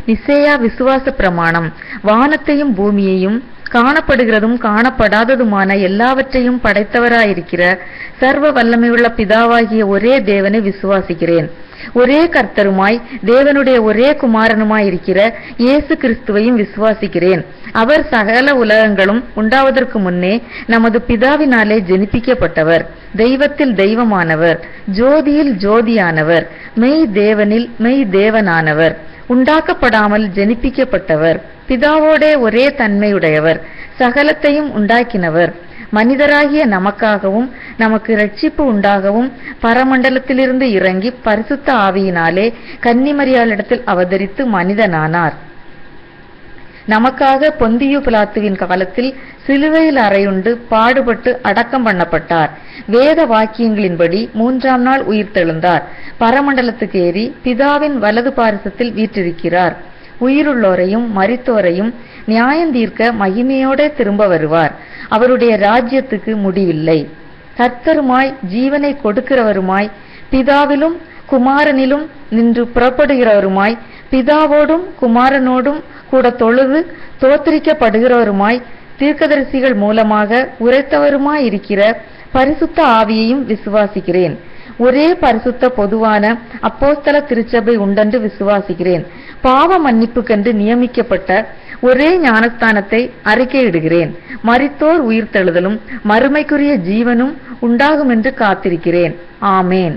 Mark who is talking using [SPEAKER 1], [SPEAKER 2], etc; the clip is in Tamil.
[SPEAKER 1] நிசேயா விசுவாச பிரமாணம். வானத்தையும் பூமியையும் காணப்படுகிறதும் காணப்படாததுமான எல்லாவற்றையும் படைத்தவராயிருக்கிற சர்வ வல்லமையுள்ள பிதாவாகிய ஒரே தேவனை விசுவாசிக்கிறேன். ஒரே கர்த்தருமாய் தேவனுடைய ஒரே குமாரனுமாயிருக்கிற இயேசு கிறிஸ்துவையும் விசுவாசிக்கிறேன். அவர் சகல உலகங்களும் உண்டாவதற்கு முன்னே நமது பிதாவினாலே ஜெனிப்பிக்கப்பட்டவர், தெய்வத்தில் தெய்வமானவர், ஜோதியில் ஜோதியானவர், மெய் தேவனில் மெய் தேவனானவர், உண்டாக்கப்படாமல் ஜெனிப்பிக்கப்பட்டவர், பிதாவோடே ஒரே தன்மையுடையவர், சகலத்தையும் உண்டாக்கினவர், மனிதராகிய நமக்காகவும் நமக்கு இரட்சிப்பு உண்டாகவும் பரமண்டலத்திலிருந்து இறங்கி பரிசுத்த ஆவியினாலே கன்னிமரியாளிடத்தில் அவதரித்து மனிதனானார். நமக்காக பொந்தியு பிலாத்துவின் காலத்தில் சிலுவையில் அறையுண்டு பாடுபட்டு அடக்கம் பண்ணப்பட்டார். வேத வாக்கியங்களின்படி 3ஆம் நாள் உயிர்த்தெழுந்தார். பரமண்டலத்துக்கு ஏறி பிதாவின் வலது பாரிசத்தில் வீற்றிருக்கிறார். உயிருள்ளோரையும் மரித்தோரையும் நியாயந்தீர்க்க மகிமையோட திரும்ப வருவார். அவருடைய ராஜ்யத்துக்கு முடிவில்லை. கர்த்தருமாய் ஜீவனை கொடுக்கிறவருமாய் பிதாவிலும் குமாரனிலும் நின்று புறப்படுகிறவருமாய் பிதாவோடும் குமாரனோடும் கூட தொழுது தோத்திரிக்கப்படுகிறவருமாய் தீர்க்கதரிசிகள் மூலமாக உரைத்தவருமாயிருக்கிற பரிசுத்த ஆவியையும் விசுவாசிக்கிறேன். ஒரே பரிசுத்த பொதுவான அப்போஸ்தல திருச்சபை உண்டென்று விசுவாசிக்கிறேன். பாவ மன்னிப்புக்கென்று நியமிக்கப்பட்ட ஒரே ஞானஸ்தானத்தை அறிக்கையிடுகிறேன். மரித்தோர் உயிர்த்தெழுதலும் மறுமைக்குரிய ஜீவனும் உண்டாகும் என்று காத்திருக்கிறேன். ஆமேன்.